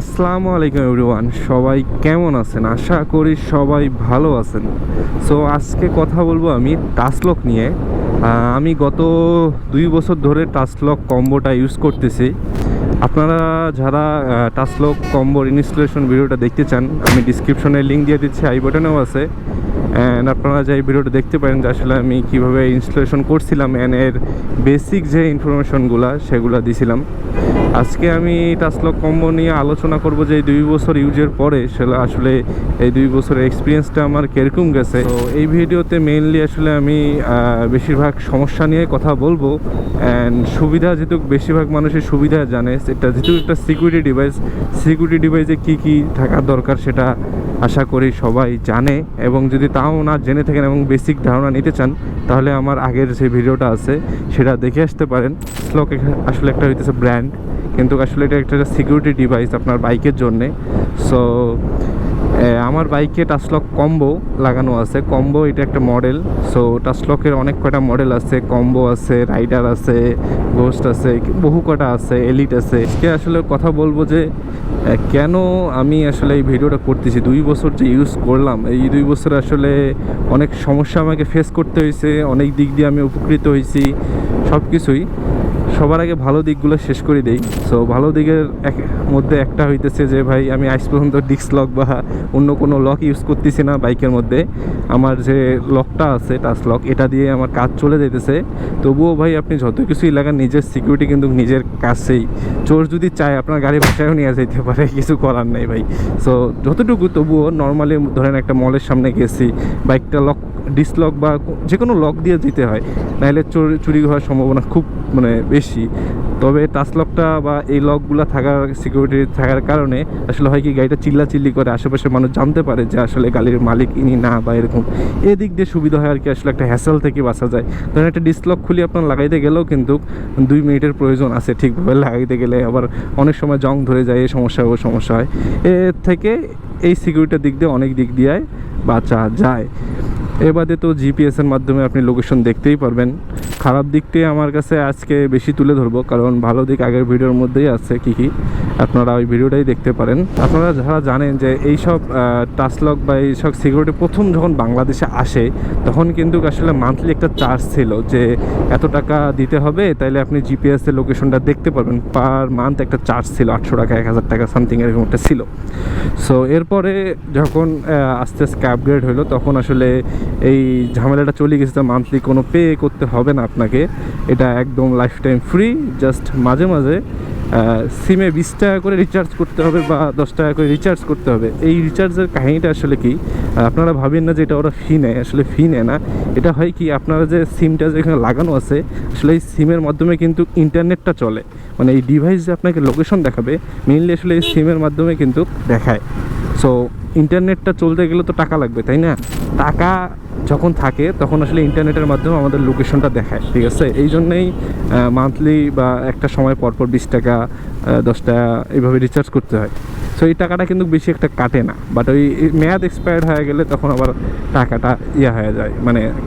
আসসালামু আলাইকুম এভরিওয়ান, সবাই কেমন আছেন? আশা করি সবাই ভালো আছেন। সো আজকে কথা বলবো আমি টাচলক নিয়ে। আমি গত 2 বছর ধরে টাচলক কম্বোটা ইউজ করতেছি। আপনারা যারা টাচলক কম্বোর ইনস্টলেশন ভিডিওটা দেখতে চান, আমি ডিসক্রিপশনে লিঙ্ক দিয়ে দিচ্ছি, আই বাটনেও আছে। অ্যান্ড আপনারা যে এই ভিডিওটা দেখতে পারেন যে আসলে আমি কীভাবে ইনস্টলেশন করছিলাম অ্যান্ড এর বেসিক যে ইনফরমেশনগুলো সেগুলো দিছিলাম। আজকে আমি টাচলক কম্বো নিয়ে আলোচনা করব যে এই 2 বছর ইউজের পরে সেটা আসলে এই 2 বছরের এক্সপিরিয়েন্সটা আমার কীরকম গেছে। তো এই ভিডিওতে মেইনলি আসলে আমি বেশিরভাগ সমস্যা নিয়ে কথা বলবো অ্যান্ড সুবিধা, যেহেতু বেশিরভাগ মানুষের সুবিধা জানে, সেটা যেহেতু একটা সিকিউরিটি ডিভাইসে কী কী থাকার দরকার সেটা আশা করি সবাই জানে। এবং যদি তাও না জেনে থাকেন এবং বেসিক ধারণা নিতে চান, তাহলে আমার আগের যে ভিডিওটা আছে সেটা দেখে আসতে পারেন। টাচলক আসলে একটা হইতেছে ব্র্যান্ড, কিন্তু আসলে এটা একটা সিকিউরিটি ডিভাইস আপনার বাইকের জন্যে। সো আমার বাইকে টাচলক কম্বো লাগানো আছে। কম্বো এটা একটা মডেল। সো টাচলকের অনেক কয়টা মডেল আছে, কম্বো আছে, রাইডার আছে, গোস্ট আছে, বহু কটা আছে, এলিট আছে। আজকে আসলে কথা বলবো যে কেন আমি আসলে এই ভিডিওটা করতেছি। 2 বছর যে ইউজ করলাম, এই 2 বছর আসলে অনেক সমস্যা আমাকে ফেস করতে হয়েছে, অনেক দিক দিয়ে আমি উপকৃত হয়েছি, সব কিছুই। সবার আগে ভালো দিকগুলো শেষ করে দেই। সো ভালো দিকের মধ্যে একটা হইতেছে যে ভাই, আমি আজ পর্যন্ত ডিস্ক লক বা অন্য কোনো লক ইউজ করতেছি না বাইকের মধ্যে। আমার যে লকটা আছে টাচলক, এটা দিয়ে আমার কাজ চলে যেতেছে। তবুও ভাই আপনি যত কিছুই লাগান, নিজের সিকিউরিটি কিন্তু নিজের কাছেই। চোর যদি চায় আপনার গাড়ি ভাষায়ও নিয়ে যেতে পারে, কিছু করার নেই ভাই। সো যতটুকু, তবুও নর্মালি ধরেন একটা মলের সামনে গেছি, বাইকটা লক, ডিসলক বা যে কোনো লক দিয়ে দিতে হয়, নাহলে চুরি হওয়ার সম্ভাবনা খুব বেশি। তবে টাচলকটা বা এই লকগুলো থাকার, সিকিউরিটি থাকার কারণে আসলে হয় কি, গাড়িটা চিল্লাচিল্লি করে, আশেপাশের মানুষ জানতে পারে যে আসলে গাড়ির মালিক ইনি না, বা এরকম। এদিক দিয়ে সুবিধা হয় আর কি, আসলে একটা হ্যাসেল থেকে বাঁচা যায়। ধরেন একটা ডিসলক খুলি আপনার লাগাইতে গেলেও কিন্তু 2 মিনিটের প্রয়োজন আছে ঠিকভাবে লাগাইতে গেলে। আবার অনেক সময় জং ধরে যায়, এই সমস্যা ও সমস্যা হয়। এর থেকে এই সিকিউরিটির দিক দিয়ে অনেক দিক দিয়ে বাঁচা যায়। এবারে তো জিপিএসের মাধ্যমে আপনি লোকেশন দেখতেই পারবেন। খারাপ দিকটাই আমার কাছে আজকে বেশি তুলে ধরবো, কারণ ভালো দিক আগের ভিডিওর মধ্যেই আছে কী আপনারা ওই ভিডিওটাই দেখতে পারেন। আপনারা যারা জানেন যে এইসব টাচলক বা এইসব সিকিউরিটি প্রথম যখন বাংলাদেশে আসে, তখন কিন্তু আসলে মান্থলি একটা চার্জ ছিল যে এত টাকা দিতে হবে, তাইলে আপনি জিপিএসের লোকেশনটা দেখতে পারবেন। পার মান্থ একটা চার্জ ছিল 800 টাকা, 1000 টাকা সামথিং এরকম একটা ছিল। সো এরপরে যখন আস্তে আস্তে আপগ্রেড হলো, তখন আসলে এই ঝামেলাটা চলে গেছে, মান্থলি কোনো পে করতে হবে না আপনাকে। এটা একদম লাইফ টাইম ফ্রি। জাস্ট মাঝে মাঝে সিমে 20 টাকা করে রিচার্জ করতে হবে বা 10 টাকা করে রিচার্জ করতে হবে। এই রিচার্জের কাহিনিটা আসলে কি, আপনারা ভাবেন না যে এটা ওরা ফি নেয়, আসলে ফি নেয় না। এটা হয় কি, আপনারা যে সিমটা যেখানে লাগানো আছে, আসলে এই সিমের মাধ্যমে কিন্তু ইন্টারনেটটা চলে। এই ডিভাইস যে আপনাকে লোকেশন দেখাবে, মেইনলি আসলে এই সিমের মাধ্যমে কিন্তু দেখায়। সো ইন্টারনেটটা চলতে গেলে তো টাকা লাগবে, তাই না? টাকা যখন থাকে তখন আসলে ইন্টারনেটের মাধ্যমে আমাদের লোকেশনটা দেখায়, ঠিক আছে? এই জন্যেই মান্থলি বা একটা সময় পরপর 20 টাকা, 10 টাকা এইভাবে রিচার্জ করতে হয়। সো এই টাকাটা কিন্তু বেশি একটা কাটে না, বাট ওই মেয়াদ এক্সপায়ার্ড হয়ে গেলে তখন আবার টাকাটা হয়ে যায়,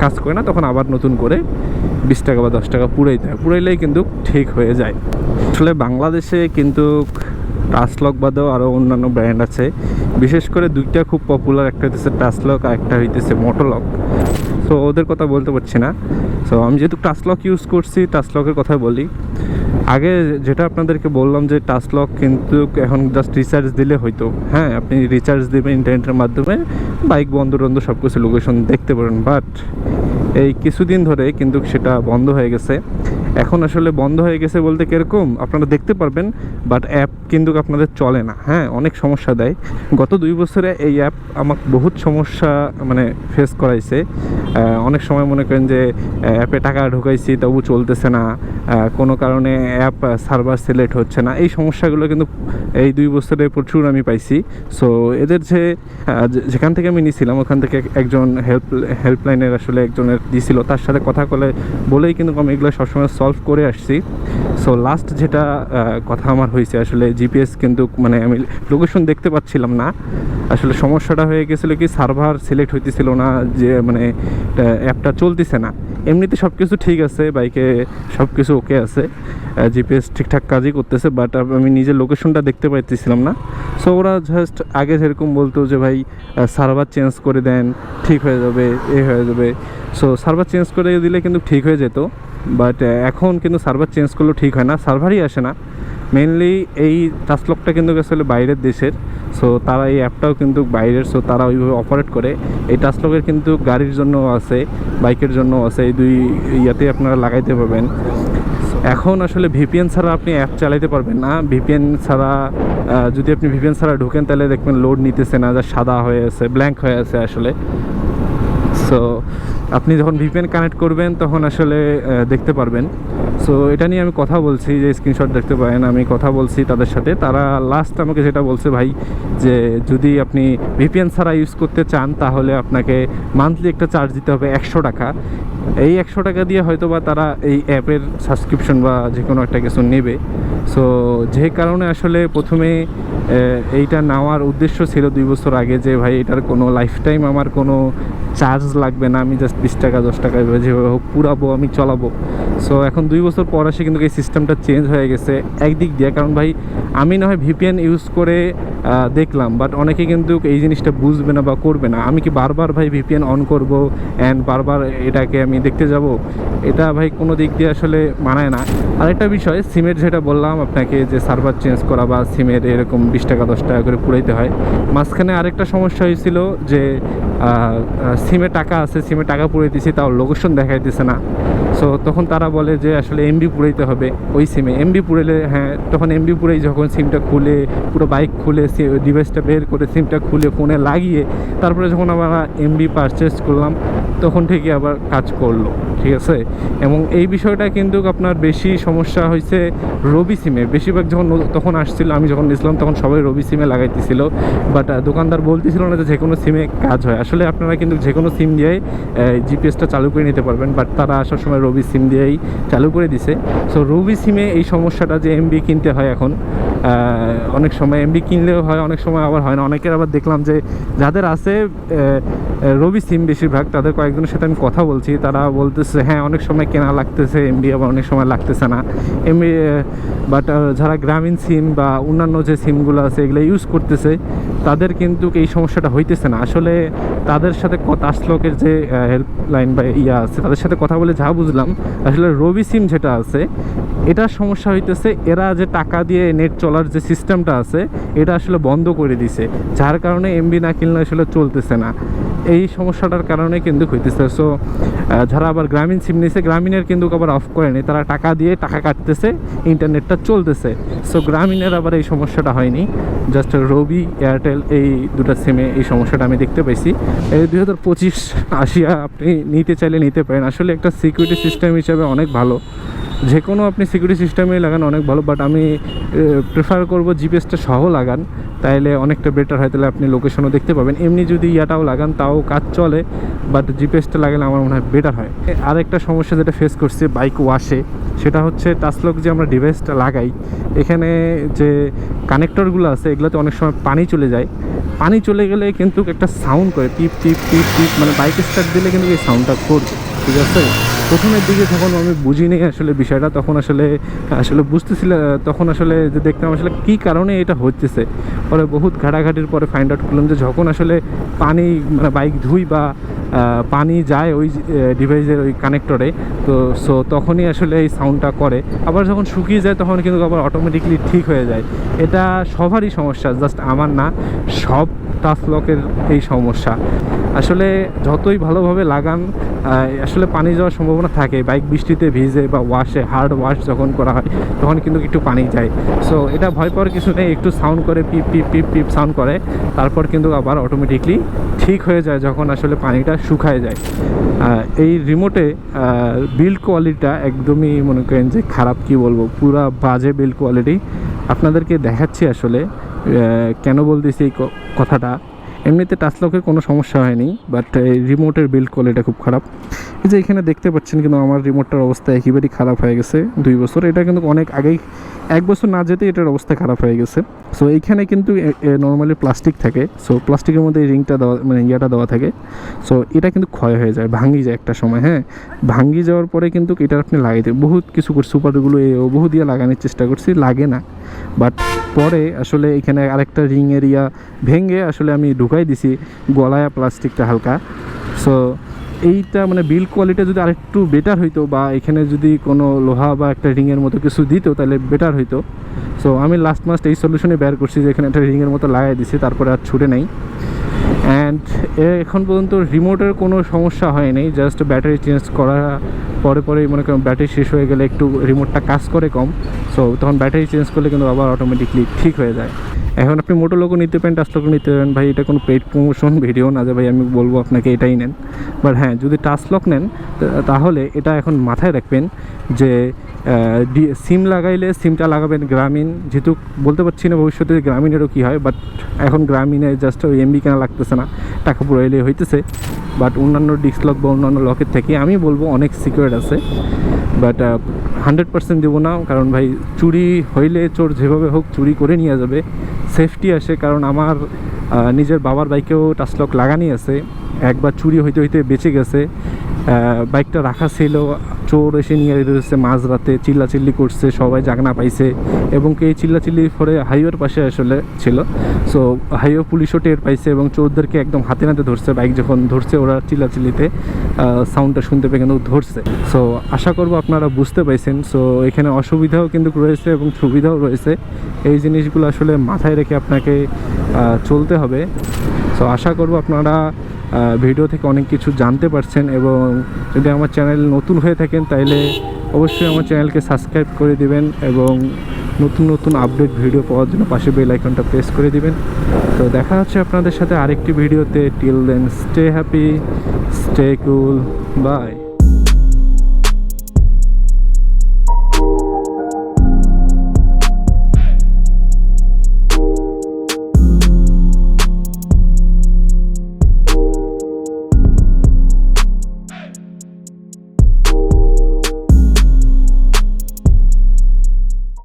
কাজ করে না, তখন আবার নতুন করে 20 টাকা বা 10 টাকা পুরাইতে হয়। পুরাইলেই কিন্তু ঠিক হয়ে যায়। আসলে বাংলাদেশে কিন্তু টাচলক বাদেও আরও অন্যান্য ব্র্যান্ড আছে। বিশেষ করে 2টা খুব পপুলার, একটা হইতেছে টাচলক আর একটা হইতেছে মোটোলক। সো ওদের কথা বলতে পারছি না। সো আমি যেহেতু টাচলক ইউজ করছি, টাচলকের কথা বলি। আগে যেটা আপনাদেরকে বললাম যে টাচলক কিন্তু এখন জাস্ট রিচার্জ দিলে হয়তো, হ্যাঁ, আপনি রিচার্জ দেবেন ইন্টারনেটের মাধ্যমে, বাইক বন্ধ সব কিছু লোকেশন দেখতে পারেন। বাট এই কিছুদিন ধরে কিন্তু সেটা বন্ধ হয়ে গেছে। এখন আসলে বন্ধ হয়ে গেছে বলতে কীরকম, আপনারা দেখতে পারবেন, বাট অ্যাপ কিন্তু আপনাদের চলে না। হ্যাঁ, অনেক সমস্যা দেয়। গত 2 বছরে এই অ্যাপ আমাকে বহুত সমস্যা ফেস করাইছে। অনেক সময় মনে করেন যে অ্যাপে টাকা ঢুকাইছি তবু চলতেছে না, কোনো কারণে অ্যাপ সার্ভার সিলেক্ট হচ্ছে না। এই সমস্যাগুলো কিন্তু এই 2 বছরে প্রচুর আমি পাইছি। সো এদের যেখান থেকে আমি নিয়েছিলাম, ওখান থেকে একজন হেল্পলাইনের আসলে একজনের দিয়েছিল, তার সাথে কথা বলেই কিন্তু আমি এগুলো সবসময় সলভ করে আসছি। সো লাস্ট যেটা কথা আমার হয়েছে আসলে জিপিএস কিন্তু মানে আমি লোকেশন দেখতে পাচ্ছিলাম না। আসলে সমস্যাটা হয়ে গেছিলো কি সার্ভার সিলেক্ট হইতেছিল না, যে মানে অ্যাপটা চলতেছে না। এমনিতে সব কিছু ঠিক আছে, বাইকে সব কিছু ওকে আছে, জিপিএস ঠিকঠাক কাজই করতেছে, বাট আমি নিজের লোকেশনটা দেখতে পাইতেছিলাম না। সো ওরা জাস্ট আগে যেরকম বলতো যে ভাই সার্ভার চেঞ্জ করে দেন, ঠিক হয়ে যাবে, হয়ে যাবে। সো সার্ভার চেঞ্জ করে দিলে কিন্তু ঠিক হয়ে যেত, বাট এখন কিন্তু সার্ভার চেঞ্জ করলেও ঠিক হয় না, সার্ভারই আসে না। মেনলি এই টাচলকটা কিন্তু আসলে বাইরের দেশের, সো তারা এই অ্যাপটাও কিন্তু বাইরের, সো তারা ওইভাবে অপারেট করে। এই টাচলকের কিন্তু গাড়ির জন্য আছে, বাইকের জন্য আছে, এই দুই ইয়াতে আপনারা লাগাইতে পারবেন। এখন আসলে ভিপিএন ছাড়া আপনি অ্যাপ চালাইতে পারবেন না। ভিপিএন ছাড়া যদি আপনি ভিপিএন ছাড়া ঢোকেন তাহলে দেখবেন লোড নিতেছে না, যা সাদা হয়ে আছে, ব্ল্যাঙ্ক হয়ে আছে আসলে। সো আপনি যখন ভিপিএন কানেক্ট করবেন তখন আসলে দেখতে পারবেন। সো এটা নিয়ে আমি কথা বলছি, যে স্ক্রিনশট দেখতে পারেন, আমি কথা বলছি তাদের সাথে। তারা লাস্ট আমাকে যেটা বলছে ভাই, যে যদি আপনি ভিপিএন ছাড়া ইউজ করতে চান তাহলে আপনাকে মান্থলি একটা চার্জ দিতে হবে 100 টাকা। এই 100 টাকা দিয়ে হয়তো বা তারা এই অ্যাপের সাবস্ক্রিপশন বা যে কোনো একটা কিছু নেবে। সো যে কারণে আসলে প্রথমে এইটা নেওয়ার উদ্দেশ্য ছিল 2 বছর আগে, যে ভাই এটার কোনো লাইফ টাইম আমার কোনো চার্জ লাগবে না, আমি জাস্ট 20 টাকা 10 টাকা যেভাবে হোক পুরাবো, আমি চালাবো। সো এখন 2 বছর পর আসে কিন্তু এই সিস্টেমটা চেঞ্জ হয়ে গেছে একদিক দিয়ে। কারণ ভাই আমি না হয় ভিপিএন ইউজ করে দেখলাম, বাট অনেকে কিন্তু এই জিনিসটা বুঝবে না বা করবে না। আমি কি বারবার ভাই ভিপিএন অন করব অ্যান্ড বারবার এটাকে আমি দেখতে যাব? এটা ভাই কোনো দিক দিয়ে আসলে মানায় না। আরেকটা বিষয়, সিমের যেটা বললাম আপনাকে, যে সার্ভার চেঞ্জ করা বা সিমের এরকম 20 টাকা 10 টাকা করে পুরাইতে হয়। মাঝখানে আরেকটা সমস্যা হয়েছিল যে সিমে টাকা আছে, সিমে টাকা পুরাইতেছি, তাও লোকেশন দেখাইতেছে না। সো তখন তারা বলে যে আসলে এমবি পুরাইতে হবে ওই সিমে। এমবি পুরাইলে হ্যাঁ, তখন এমবি পুরাই যখন সিমটা খুলে পুরো বাইক খুলে ডিভাইসটা বের করে সিমটা খুলে ফোনে লাগিয়ে তারপরে যখন আমরা এমবি পারচেস করলাম তখন ঠিকই আবার কাজ করলো, ঠিক আছে। এবং এই বিষয়টা কিন্তু আপনার বেশি সমস্যা হয়েছে রবি সিমে। বেশিরভাগ যখন তখন আসছিল, আমি যখন নিয়েছিলাম তখন সবাই রবি সিমে লাগাইতেছিল, বাট দোকানদার বলতেছিল না যে কোনো সিমে কাজ হয়। আসলে আপনারা কিন্তু যে কোনো সিম দিয়েই জিপিএসটা চালু করে নিতে পারবেন, বাট তারা আসার সময় রবি সিম দিয়েই চালু করে দিছে। সো রবি সিমে এই সমস্যাটা যে এমবি কিনতে হয় এখন, অনেক সময় এমবি কিনলেও হয়, অনেক সময় আবার হয় না। অনেকের আবার দেখলাম যে যাদের আছে রবি সিম বেশিরভাগ, তাদের কয়েকজনের সাথে আমি কথা বলছি, তারা বলতেছে হ্যাঁ অনেক সময় কেনা লাগতেছে এমবি, আবার অনেক সময় লাগতেছে না এমবি। বাট যারা গ্রামীণ সিম বা অন্যান্য যে সিমগুলো আছে এগুলো ইউজ করতেছে তাদের কিন্তু এই সমস্যাটা হইতেছে না। আসলে তাদের সাথে টাচলকের যে হেল্পলাইন বা ইয়া আছে তাদের সাথে কথা বলে যা বুঝলাম, আসলে রবি সিম যেটা আছে এটার সমস্যা হইতেছে, এরা যে টাকা দিয়ে নেট চলার যে সিস্টেমটা আছে এটা আসলে বন্ধ করে দিছে, যার কারণে এমবি না কিনলে আসলে চলতেছে না। এই সমস্যাটার কারণে কিন্তু হইতেছে। সো যারা আবার গ্রামীণ সিম নিয়েছে, গ্রামীণের কিন্তু আবার অফ করেনি, তারা টাকা দিয়ে টাকা কাটতেছে, ইন্টারনেটটা চলতেছে। সো গ্রামীণের আবার এই সমস্যাটা হয়নি, জাস্ট রবি এয়ারটেল এই দুটো সিমে এই সমস্যাটা আমি দেখতে পাইছি। এই 2025 আসিয়া আপনি নিতে চাইলে নিতে পারেন। আসলে একটা সিকিউরিটি সিস্টেম হিসাবে অনেক ভালো, যে কোনো আপনি সিকিউরিটি সিস্টেমে লাগান অনেক ভালো, বাট আমি প্রেফার করব জিপিএসটা সহ লাগান, তাইলে অনেকটা বেটার হয়, তাহলে আপনি লোকেশনও দেখতে পাবেন। এমনি যদি ইয়াটাও লাগান তাও কাজ চলে, বাট জিপিএসটা লাগালে আমার মনে হয় বেটার হয়। আরেকটা সমস্যা যেটা ফেস করছে বাইক ওয়াশে, সেটা হচ্ছে টাচলক যে আমরা ডিভাইসটা লাগাই এখানে যে কানেক্টরগুলো আছে এগুলোতে অনেক সময় পানি চলে যায়। পানি চলে গেলে কিন্তু একটা সাউন্ড করে, টিপ টিপ টিপ টিপ, মানে বাইক স্টার্ট দিলে কিন্তু এই সাউন্ডটা করবে, ঠিক আছে। প্রথমের দিকে যখন আমি বুঝিনি আসলে বিষয়টা, তখন আসলে বুঝতেছিলাম, তখন আসলে যে দেখতাম আসলে কী কারণে এটা হচ্ছে। পরে বহুত ঘাটাঘাটির পরে ফাইন্ড আউট করলাম যে যখন আসলে পানি মানে বাইক ধুই বা পানি যায় ওই ডিভাইসের ওই কানেক্টরে, তো সো তখনই আসলে এই সাউন্ডটা করে। আবার যখন শুকিয়ে যায় তখন কিন্তু আবার অটোমেটিকলি ঠিক হয়ে যায়। এটা সবারই সমস্যা, জাস্ট আমার না, সব টাচলকের এই সমস্যা। আসলে যতই ভালোভাবে লাগান আসলে পানি যাওয়ার সম্ভাবনা থাকে। বাইক বৃষ্টিতে ভিজে বা ওয়াশে, হার্ড ওয়াশ যখন করা হয় তখন কিন্তু একটু পানি যায়। সো এটা ভয় পাওয়ার কিছু নেই, একটু সাউন্ড করে, পিপ পিপ পিপ পিপ সাউন্ড করে, তারপর কিন্তু আবার অটোমেটিকলি ঠিক হয়ে যায় যখন আসলে পানিটা শুকায় যায়। এই রিমোটে বিল্ড কোয়ালিটিটা একদমই মনে করেন যে খারাপ, কি বলবো, পুরা বাজে বিল্ড কোয়ালিটি। আপনাদেরকে দেখাচ্ছি আসলে কেন বলতেছি এই কথাটা। এমনিতে টাচ লকের কোনো সমস্যা হয়নি, বাট এই রিমোটের বিল্ড কোয়ালিটি খুব খারাপ। এই যে এখানে দেখতে পাচ্ছেন কিন্তু আমার রিমোটটার অবস্থা একেবারেই খারাপ হয়ে গেছে 2 বছর। এটা কিন্তু অনেক আগেই, 1 বছর না যেতে এটার অবস্থা খারাপ হয়ে গেছে। সো এইখানে কিন্তু নর্মালি প্লাস্টিক থাকে, সো প্লাস্টিকের মধ্যে এই রিংটা দেওয়া, মানে ইয়াটা দেওয়া থাকে। সো এটা কিন্তু ক্ষয় হয়ে যায়, ভাঙি যায় একটা সময়। হ্যাঁ, ভাঙি যাওয়ার পরে কিন্তু এটা আপনি লাগাইতে বহুত কিছু করছি, সুপারগুলো বহু দিয়ে লাগানোর চেষ্টা করছি, লাগে না। বাট পরে আসলে এখানে আরেকটা রিং এরিয়া ভেঙে আসলে আমি ঢুকাই দিছি গলায় প্লাস্টিকটা হালকা। সো এইটা মানে বিল্ড কোয়ালিটি যদি আরেকটু বেটার হইতো, বা এখানে যদি কোনো লোহা বা একটা রিংয়ের মতো কিছু দিত তাহলে বেটার হইতো। সো আমি লাস্ট মাস্ট এই সলিউশনে বের করছি যে এখানে একটা রিংয়ের মতো লাগাই দিছি, তারপরে আর ছুটে নেই। অ্যান্ড এখন পর্যন্ত রিমোটের কোনো সমস্যা হয়নি, জাস্ট ব্যাটারি চেঞ্জ করা পরেই মনে করেন ব্যাটারি শেষ হয়ে গেলে একটু রিমোটটা কাজ করে কম, সো তখন ব্যাটারি চেঞ্জ করলে কিন্তু আবার অটোমেটিকলি ঠিক হয়ে যায়। এখন আপনি মোটো লোকও নিতে পারেন, টাচ লকও নিতে পারেন। ভাই এটা কোনো পেইড প্রমোশন ভিডিও না যে ভাই আমি বলবো আপনাকে এটাই নেন। বাট হ্যাঁ, যদি টাচ লক নেন তাহলে এটা এখন মাথায় রাখবেন যে সিম লাগাইলে সিমটা লাগাবেন গ্রামীণ, যেহেতু বলতে পারছি না ভবিষ্যতে গ্রামীণেরও কী হয়, বাট এখন গ্রামীণে জাস্ট ওই এমবি কেনা লাগতেছে না, টাকা পুরো এলে হইতেছে। বাট অন্যান্য ডিস্ক লক বা অন্যান্য লকের থেকে আমি বলবো অনেক সিকিউর আছে। বাট 100% দেবো না, কারণ ভাই চুরি হইলে চোর যেভাবে হোক চুরি করে নিয়ে যাবে, সেফটি আসে। কারণ আমার নিজের বাবার বাইকেও টাচ লক লাগানি আছে, একবার চুরি হইতে হইতে বেঁচে গেছে। বাইকটা রাখা ছিল, চোর এসে নিয়ে যেতেছে মাঝরাতে, চিল্লাচিল্লি করছে, সবাই জাগনা পাইছে। এবং এই চিল্লাচিল্লি পরে হাইওয়ের পাশে আসলে ছিল, সো হাইওয়ে পুলিশও টের পাইছে এবং চোরদেরকে একদম হাতে নাতে ধরছে। বাইক যখন ধরছে ওরা চিল্লাচিল্লিতে সাউন্ডটা শুনতে পেয়ে কিন্তু ধরছে। সো আশা করবো আপনারা বুঝতে পাইছেন। সো এখানে অসুবিধাও কিন্তু রয়েছে এবং সুবিধাও রয়েছে, এই জিনিসগুলো আসলে মাথায় রেখে আপনাকে চলতে হবে। সো আশা করবো আপনারা ভিডিও থেকে অনেক কিছু জানতে পারছেন, এবং যদি আমার চ্যানেল নতুন হয়ে থাকেন তাহলে অবশ্যই আমার চ্যানেলকে সাবস্ক্রাইব করে দিবেন, এবং নতুন নতুন আপডেট ভিডিও পাওয়ার জন্য পাশে বেল আইকনটা প্রেস করে দিবেন। তো দেখা হচ্ছে আপনাদের সাথে আরেকটি ভিডিওতে। Till then stay happy, stay cool, by.